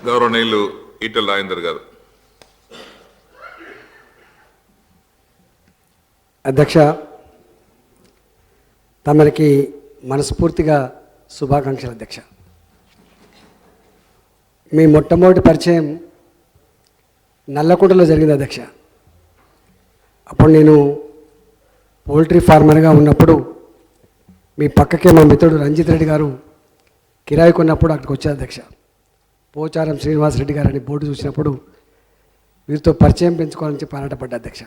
గౌరవనీయులు ఈటెల రాజేందర్ గారు. అధ్యక్ష, తమరికి మనస్ఫూర్తిగా శుభాకాంక్షలు. అధ్యక్ష, మీ మొట్టమొదటి పరిచయం నల్లకుంటలో జరిగింది. అధ్యక్ష, అప్పుడు నేను పౌల్ట్రీ ఫార్మర్గా ఉన్నప్పుడు మీ పక్కకే మా మిత్రుడు రంజిత్ రెడ్డి గారు కిరాయి కొన్నప్పుడు అక్కడికి వచ్చారు. అధ్యక్ష, పోచారం శ్రీనివాసరెడ్డి గారని బోర్డు చూసినప్పుడు వీరితో పరిచయం పెంచుకోవాలని చెప్పి ఆరాటపడ్డా. అధ్యక్ష,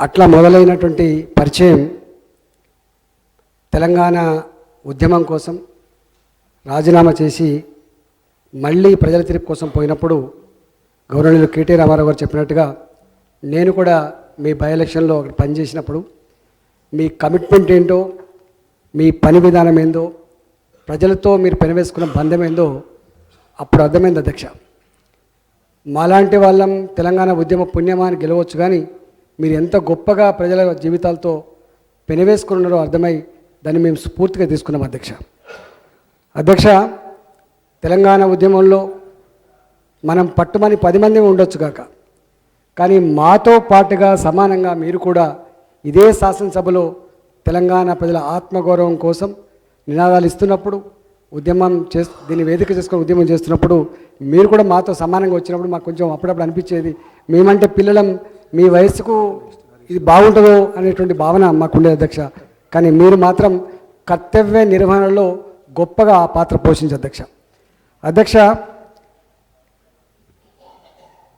అట్లా మొదలైనటువంటి పరిచయం తెలంగాణ ఉద్యమం కోసం రాజీనామా చేసి మళ్ళీ ప్రజల తీర్పు కోసం పోయినప్పుడు గౌరవనీయులు కేటీ రామారావు గారు చెప్పినట్టుగా నేను కూడా మీ బై ఎలక్షన్లో అక్కడ పనిచేసినప్పుడు మీ కమిట్మెంట్ ఏంటో, మీ పని విధానం ఏందో, ప్రజలతో మీరు పెనవేసుకున్న బంధం ఏందో అప్పుడు అర్థమైంది. అధ్యక్ష, మాలాంటి వాళ్ళం తెలంగాణ ఉద్యమ పుణ్యమాన్ని గెలవచ్చు, కానీ మీరు ఎంత గొప్పగా ప్రజల జీవితాలతో పెనవేసుకున్నారో అర్థమై దాన్ని మేము స్ఫూర్తిగా తీసుకున్నాం. అధ్యక్ష, తెలంగాణ ఉద్యమంలో మనం పట్టుమని 10 మంది ఉండొచ్చు కాక, కానీ మాతో పాటుగా సమానంగా మీరు కూడా ఇదే శాసనసభలో తెలంగాణ ప్రజల ఆత్మగౌరవం కోసం నినాదాలు ఇస్తున్నప్పుడు, ఉద్యమం దీన్ని వేదిక చేసుకొని ఉద్యమం చేస్తున్నప్పుడు మీరు కూడా మాతో సమానంగా వచ్చినప్పుడు మాకు కొంచెం అప్పుడప్పుడు అనిపించేది, మేమంటే పిల్లలం, మీ వయసుకు ఇది బాగుంటుందో అనేటువంటి భావన మాకుండేది. అధ్యక్ష, కానీ మీరు మాత్రం కర్తవ్య నిర్వహణలో గొప్పగా ఆ పాత్ర పోషించారు. అధ్యక్ష,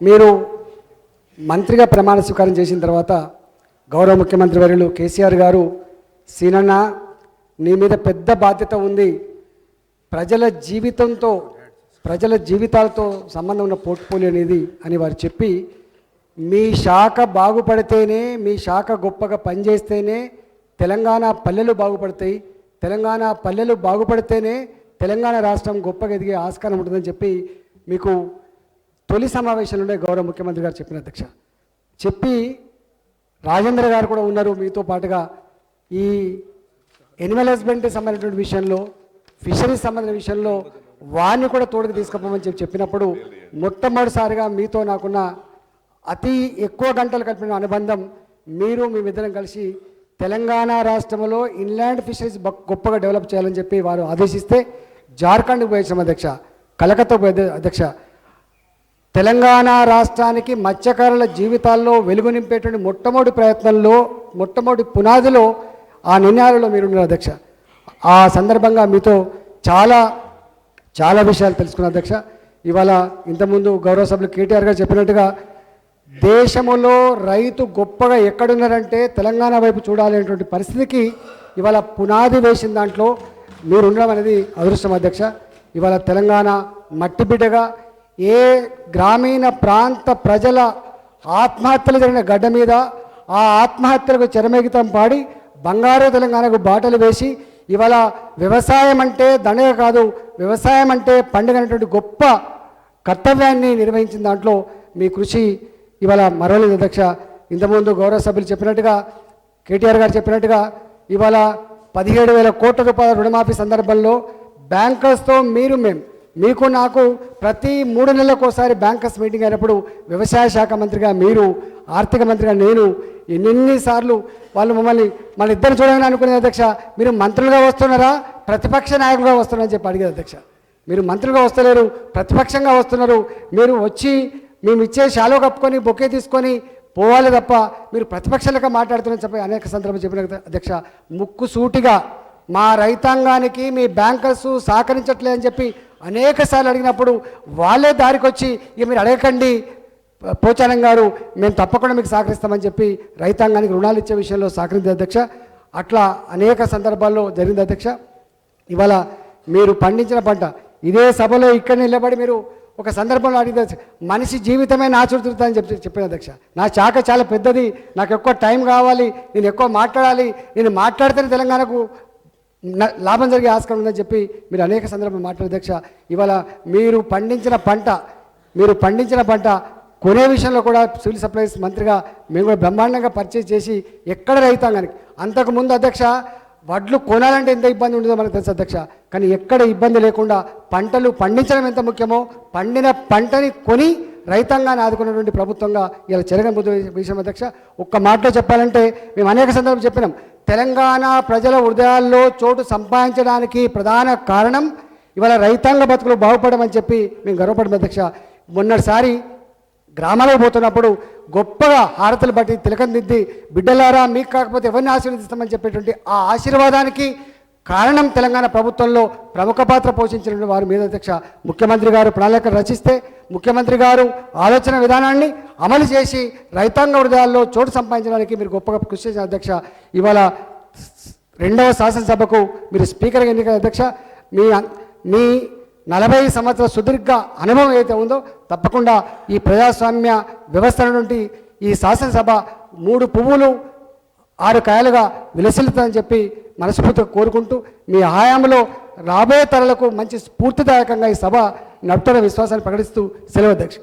మీరు మంత్రిగా ప్రమాణ స్వీకారం చేసిన తర్వాత గౌరవ ముఖ్యమంత్రి వర్యులు కేసీఆర్ గారు, సీనన్న నీ మీద పెద్ద బాధ్యత ఉంది, ప్రజల జీవితాలతో సంబంధం ఉన్న పోర్ట్ఫోలియో అనేది అని వారు చెప్పి, మీ శాఖ బాగుపడితేనే, మీ శాఖ గొప్పగా పనిచేస్తేనే తెలంగాణ పల్లెలు బాగుపడతాయి, తెలంగాణ పల్లెలు బాగుపడితేనే తెలంగాణ రాష్ట్రం గొప్పగా ఎదిగే ఆస్కారం ఉంటుందని చెప్పి మీకు తొలి సమావేశంలోనే గౌరవ ముఖ్యమంత్రి గారు చెప్పిన. అధ్యక్ష, చెప్పి రాజేంద్ర గారు కూడా ఉన్నారు మీతో పాటుగా, ఈ ఎనిమల్ హస్బెండరీ సంబంధించిన విషయంలో, ఫిషరీస్ సంబంధించిన విషయంలో వారిని కూడా తోడుకు తీసుకుపోమని చెప్పినప్పుడు మొట్టమొదటిసారిగా మీతో నాకున్న అతి ఎక్కువ గంటలు కలిపిన అనుబంధం, మీరు మేమిద్దరం కలిసి తెలంగాణ రాష్ట్రంలో ఇన్లాండ్ ఫిషరీస్ గొప్పగా డెవలప్ చేయాలని చెప్పి వారు ఆదేశిస్తే జార్ఖండ్కి పోయించాం. అధ్యక్ష, కలకత్తా పోయి. అధ్యక్ష, తెలంగాణ రాష్ట్రానికి మత్స్యకారుల జీవితాల్లో వెలుగు నింపేటువంటి మొట్టమొదటి ప్రయత్నంలో, మొట్టమొదటి పునాదిలో ఆ నిర్ణయాలలో మీరున్నారు. అధ్యక్ష, ఆ సందర్భంగా మీతో చాలా విషయాలు తెలుసుకున్నారు. అధ్యక్ష, ఇవాళ ఇంతకుముందు గౌరవ సభ్యులు కేటీఆర్ గారు చెప్పినట్టుగా దేశంలో రైతు గొప్పగా ఎక్కడున్నారంటే తెలంగాణ వైపు చూడాలి అనేటువంటి పరిస్థితికి ఇవాళ పునాది వేసిన దాంట్లో మీరు ఉండడం అనేది అదృష్టం. అధ్యక్ష, ఇవాళ తెలంగాణ మట్టి బిడ్డగా ఏ గ్రామీణ ప్రాంత ప్రజల ఆత్మహత్యలు జరిగిన గడ్డ మీద ఆ ఆత్మహత్యలకు చెరమేగితం పాడి బంగారు తెలంగాణకు బాటలు వేసి ఇవాళ వ్యవసాయం అంటే దండగ కాదు, వ్యవసాయం అంటే పండుగ అనేటువంటి గొప్ప కర్తవ్యాన్ని నిర్వహించిన దాంట్లో మీ కృషి ఇవాళ మరవలేదు. అధ్యక్ష, ఇంతకుముందు గౌరవ సభ్యులు చెప్పినట్టుగా, కేటీఆర్ గారు చెప్పినట్టుగా ఇవాళ 17,000 కోట్ల రూపాయల రుణమాఫీ సందర్భంలో బ్యాంకర్స్తో మీకు నాకు ప్రతి 3 నెలలకు ఒకసారి బ్యాంకర్స్ మీటింగ్ అయినప్పుడు వ్యవసాయ శాఖ మంత్రిగా మీరు, ఆర్థిక మంత్రిగా నేను ఎన్నిసార్లు వాళ్ళు మన ఇద్దరు చూడాలని అనుకునేది. అధ్యక్ష, మీరు మంత్రులుగా వస్తున్నారా, ప్రతిపక్ష నాయకులుగా వస్తున్నారని చెప్పి అడిగేది. అధ్యక్ష, మీరు మంత్రులుగా వస్తలేరు, ప్రతిపక్షంగా వస్తున్నారు, మీరు వచ్చి మేము ఇచ్చే శాలో కప్పుకొని బొకే తీసుకొని పోవాలి తప్ప మీరు ప్రతిపక్షాలుగా మాట్లాడుతున్నారని చెప్పి అనేక సందర్భాలు చెప్పిన. అధ్యక్ష, ముక్కు సూటిగా మా రైతాంగానికి మీ బ్యాంకర్స్ సహకరించట్లేదని చెప్పి అనేక సార్లు అడిగినప్పుడు వాళ్ళే దారికి వచ్చి ఇక మీరు అడగకండి పోచారం గారు, మేము తప్పకుండా మీకు సహకరిస్తామని చెప్పి రైతాంగానికి రుణాలు ఇచ్చే విషయంలో సహకరించారు. అధ్యక్ష, అట్లా అనేక సందర్భాల్లో జరిగింది. అధ్యక్ష, ఇవాళ మీరు పండించిన పంట ఇదే సభలో ఇక్కడ నిలబడి మీరు ఒక సందర్భంలో అడిగితే మనిషి జీవితమే నా చుట్టూ అని చెప్పిన. అధ్యక్ష, నా శాఖ చాలా పెద్దది, నాకు ఎక్కువ టైం కావాలి, నేను ఎక్కువ మాట్లాడాలి, నేను మాట్లాడితేనే తెలంగాణకు లాభం జరిగే ఆస్కారం ఉందని చెప్పి మీరు అనేక సందర్భాలు మాట్లాడారు. అధ్యక్ష, ఇవాళ మీరు పండించిన పంట కొనే విషయంలో కూడా సివిల్ సప్లైస్ మంత్రిగా మేము కూడా బ్రహ్మాండంగా పర్చేజ్ చేసి ఎక్కడ రైతాంగానికి అంతకుముందు అధ్యక్ష వడ్లు కొనాలంటే ఎంత ఇబ్బంది ఉంటుందో మనకు తెలుసు అధ్యక్ష. కానీ ఎక్కడ ఇబ్బంది లేకుండా పంటలు పండించడం ఎంత ముఖ్యమో పండిన పంటని కొని రైతాంగాన్ని ఆదుకున్నటువంటి ప్రభుత్వంగా ఇలా చెరగబోతు విషయం అధ్యక్ష. ఒక్క మాటలో చెప్పాలంటే మేము అనేక సందర్భాలు చెప్పినాం, తెలంగాణ ప్రజల హృదయాల్లో చోటు సంపాదించడానికి ప్రధాన కారణం ఇవాళ రైతాంగ బతుకులు బాగుపడమని చెప్పి మేము గర్వపడము అధ్యక్ష. మొన్నటిసారి గ్రామాలకు పోతున్నప్పుడు గొప్పగా హారతులు బట్టి తిలకం దిద్ది బిడ్డలారా మీకు కాకపోతే ఎవరిని ఆశీర్వదిస్తామని చెప్పేటువంటి ఆ ఆశీర్వాదానికి కారణం తెలంగాణ ప్రభుత్వంలో ప్రముఖ పాత్ర పోషించిన వారి మీద అధ్యక్ష. ముఖ్యమంత్రి గారు ప్రణాళిక రచిస్తే ముఖ్యమంత్రి గారు ఆలోచన విధానాన్ని అమలు చేసి రైతాంగ హృదయాల్లో చోటు సంపాదించడానికి మీరు గొప్పగా కృషి చేసిన అధ్యక్ష. ఇవాళ 2వ శాసనసభకు మీరు స్పీకర్గా ఎన్నిక అధ్యక్ష. మీ 40 సంవత్సరాల సుదీర్ఘ అనుభవం ఏదైతే ఉందో తప్పకుండా ఈ ప్రజాస్వామ్య వ్యవస్థ నుండి ఈ శాసనసభ 3 పువ్వులు 6 కాయలుగా విలసిల్లుతుందని చెప్పి మనస్ఫూర్తిగా కోరుకుంటూ మీ హయాంలో రాబోయే తరాలకు మంచి స్ఫూర్తిదాయకంగా ఈ సభ నడుపుతున్న విశ్వాసాన్ని ప్రకటిస్తూ సెలవు అధ్యక్ష.